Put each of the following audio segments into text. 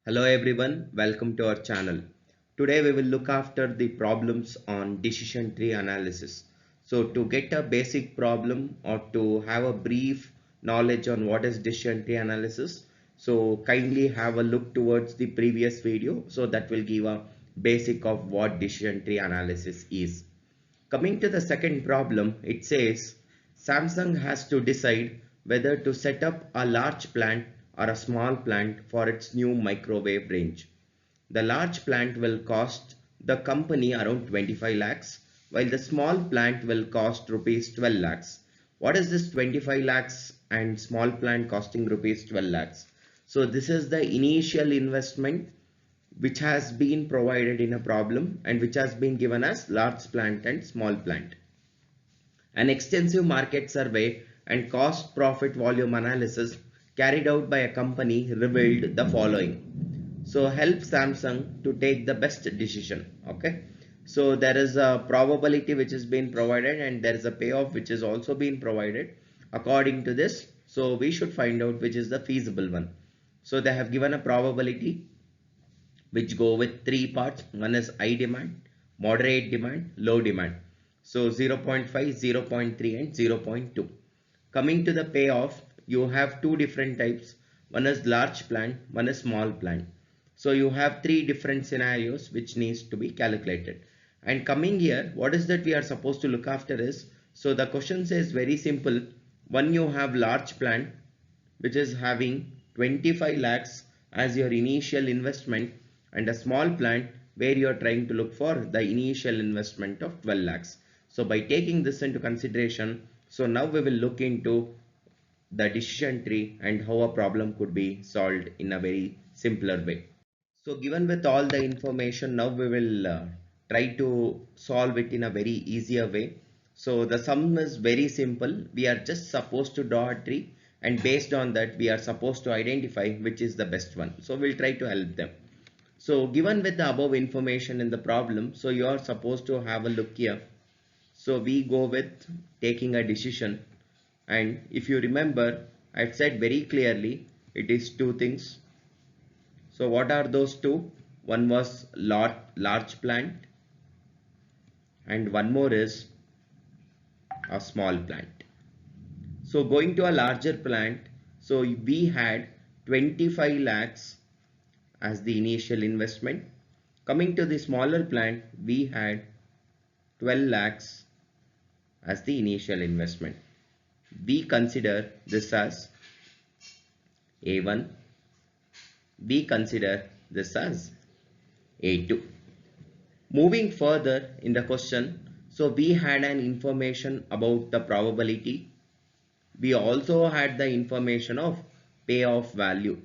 Hello everyone, welcome to our channel. Today we will look after the problems on decision tree analysis. So to get a basic problem or to have a brief knowledge on what is decision tree analysis, so kindly have a look towards the previous video, so that will give a basic of what decision tree analysis is. Coming to the second problem, it says Samsung has to decide whether to set up a large plant or a small plant for its new microwave range. The large plant will cost the company around 25 lakhs, while the small plant will cost rupees 12 lakhs. What is this 25 lakhs and small plant costing rupees 12 lakhs? So this is the initial investment which has been provided in a problem and which has been given as large plant and small plant. An extensive market survey and cost profit volume analysis carried out by a company revealed the following. So help Samsung to take the best decision. Okay. So there is a probability which is being provided and there is a payoff which is also being provided according to this. So we should find out which is the feasible one. So they have given a probability which go with three parts. One is high demand, moderate demand, low demand. So 0.5, 0.3 and 0.2. Coming to the payoff, you have two different types. One is large plant, one is small plant. So you have three different scenarios which needs to be calculated. And coming here, what is that we are supposed to look after is, so the question says very simple. One, you have large plant which is having 25 lakhs as your initial investment and a small plant where you are trying to look for the initial investment of 12 lakhs. So by taking this into consideration, so now we will look into the decision tree and how a problem could be solved in a very simpler way. So given with all the information, now we will try to solve it in a very easier way. So the sum is very simple. We are just supposed to draw a tree and based on that we are supposed to identify which is the best one. So we'll try to help them. So given with the above information in the problem, so you are supposed to have a look here. So we go with taking a decision, and if you remember, I've said very clearly it is two things. So what are those two? One was large plant and one more is a small plant. So going to a larger plant, so we had 25 lakhs as the initial investment. Coming to the smaller plant, we had 12 lakhs as the initial investment. We consider this as A1. We consider this as A2. Moving further in the question, so we had an information about the probability. We also had the information of payoff value.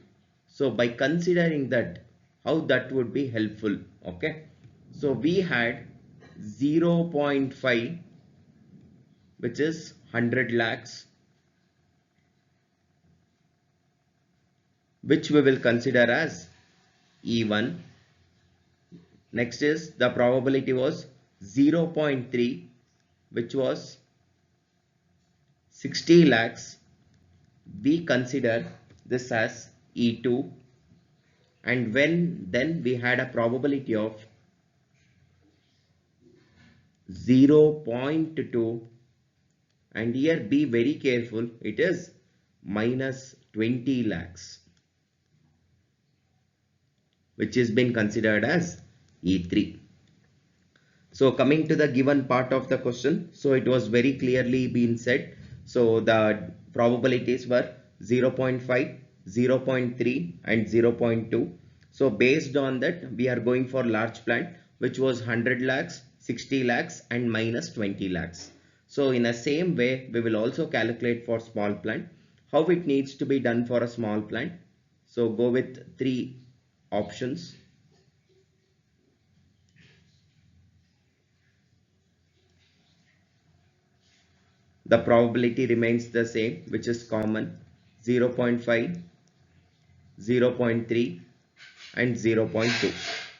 So by considering that, how that would be helpful. Okay. So we had 0.5 which is 100 lakhs, which we will consider as E1. Next is the probability was 0.3 which was 60 lakhs. We consider this as E2, and then we had a probability of 0.2, and here be very careful, it is minus 20 lakhs which is been considered as E3. So coming to the given part of the question, so it was very clearly been said. So the probabilities were 0.5, 0.3 and 0.2. So based on that, we are going for large plant which was 100 lakhs, 60 lakhs and minus 20 lakhs. So in the same way, we will also calculate for small plant. How it needs to be done for a small plant? So go with three options. The probability remains the same, which is common, 0.5, 0.3 and 0.2.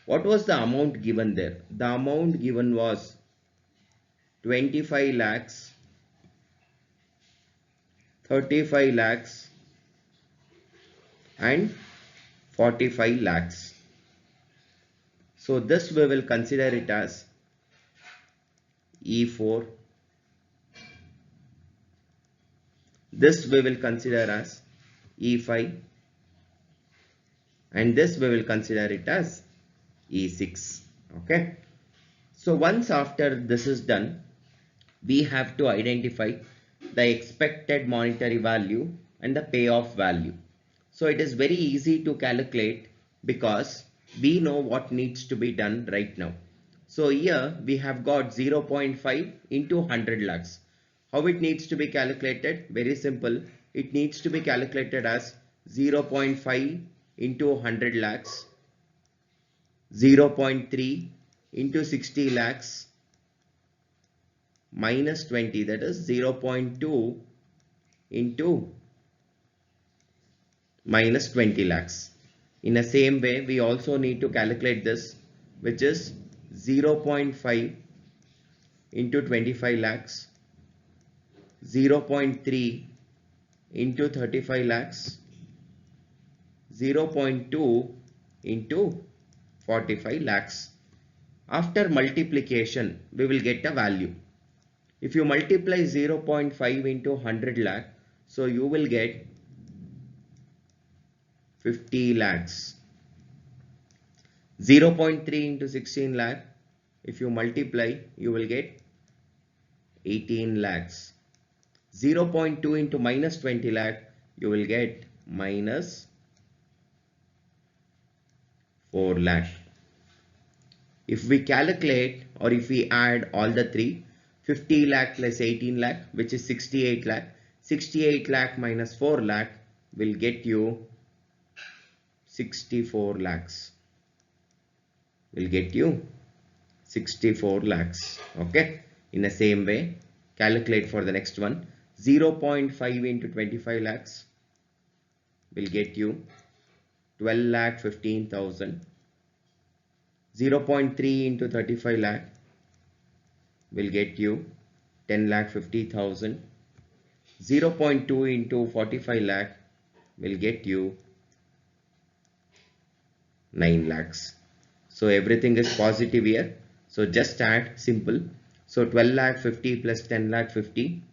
What was the amount given there? The amount given was 25 lakhs, 35 lakhs and 45 lakhs. So this we will consider it as E4. This we will consider as E5, and this we will consider it as E6. Okay. So once after this is done, we have to identify the expected monetary value and the payoff value. So it is very easy to calculate because we know what needs to be done right now. So here we have got 0.5 into 100 lakhs. How it needs to be calculated? Very simple. It needs to be calculated as 0.5 into 100 lakhs, 0.3 into 60 lakhs, minus 20, that is 0.2 into minus 20 lakhs. In the same way, we also need to calculate this, which is 0.5 into 25 lakhs, 0.3 into 35 lakhs, 0.2 into 45 lakhs. After multiplication, we will get a value. If you multiply 0.5 into 100 lakh, so you will get 50 lakhs. 0.3 into 16 lakh, if you multiply, you will get 18 lakhs. 0.2 into minus 20 lakh, you will get minus 4 lakh. If we calculate or if we add all the three, 50 lakh plus 18 lakh, which is 68 lakh. 68 lakh minus 4 lakh will get you 64 lakhs. Will get you 64 lakhs. Okay. In the same way, calculate for the next one. 0.5 into 25 lakhs will get you 12 lakh 15,000. 0.3 into 35 lakh will get you 10 lakh 50,000. 0.2 into 45 lakh will get you 9 lakhs. So everything is positive here. So just add, simple. So 12 lakh 50 plus 10 lakh 50,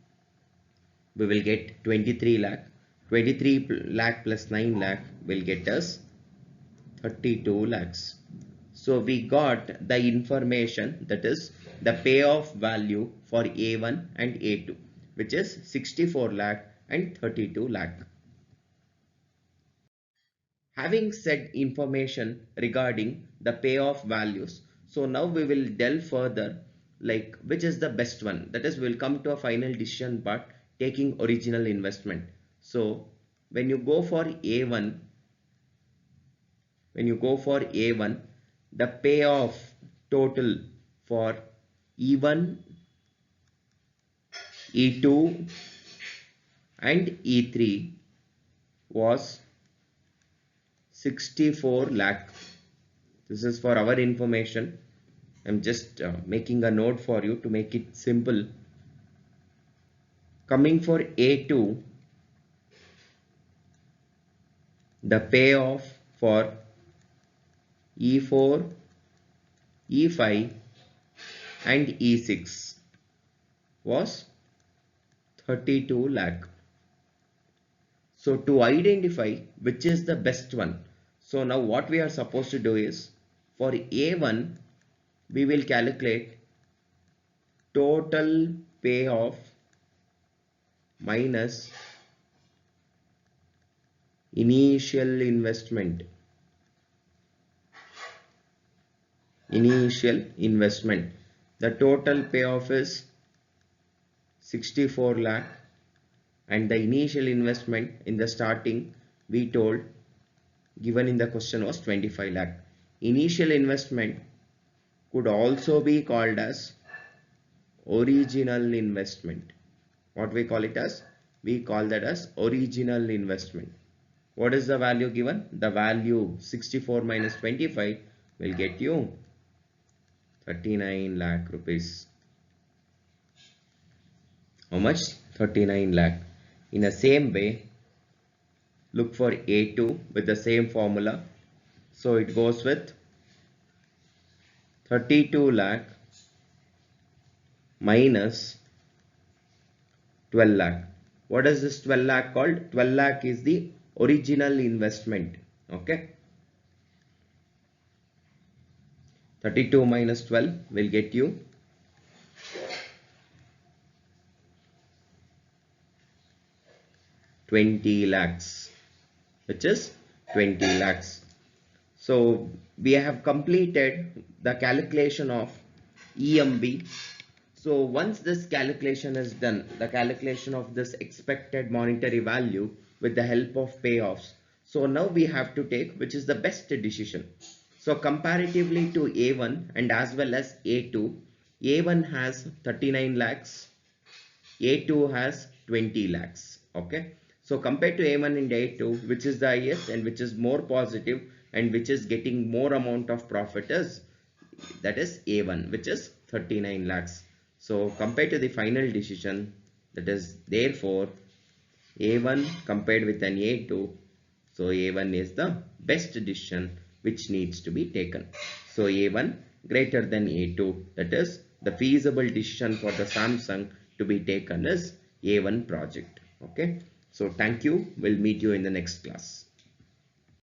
we will get 23 lakh. 23 lakh plus 9 lakh will get us 32 lakhs. So we got the information, that is the payoff value for A1 and A2, which is 64 lakh and 32 lakh. Having said information regarding the payoff values, so now we will delve further, like which is the best one. That is, we'll come to a final decision part, taking original investment. So when you go for A1, the payoff total for E1, E2 and E3 was 64 lakh. This is for our information. I'm just making a note for you to make it simple. Coming for A2, the payoff for E4, E5 and E6 was 32 lakh. So to identify which is the best one, so now what we are supposed to do is, for A1 we will calculate total payoff minus initial investment. The total payoff is 64 lakh and the initial investment in the starting we told, given in the question, was 25 lakh. Initial investment could also be called as original investment. What we call it as? We call that as original investment. What is the value given? The value 64 minus 25 will get you 39 lakh rupees. How much? 39 lakh. In the same way, look for A2 with the same formula. So it goes with 32 lakh minus 12 lakh. What is this 12 lakh called? 12 lakh is the original investment. Okay. 32 minus 12 will get you 20 lakhs, which is 20 lakhs. So we have completed the calculation of EMB. So once this calculation is done, the calculation of this expected monetary value with the help of payoffs. So now we have to take which is the best decision. So comparatively to A1 and as well as A2, A1 has 39 lakhs, A2 has 20 lakhs. Okay. So compared to A1 and A2, which is the highest and which is more positive and which is getting more amount of profit is, that is A1, which is 39 lakhs. So compared to the final decision, that is therefore A1 compared with an A2, so A1 is the best decision which needs to be taken. So A1 greater than A2, that is the feasible decision for the Samsung to be taken is A1 project. Okay. So thank you. We'll meet you in the next class.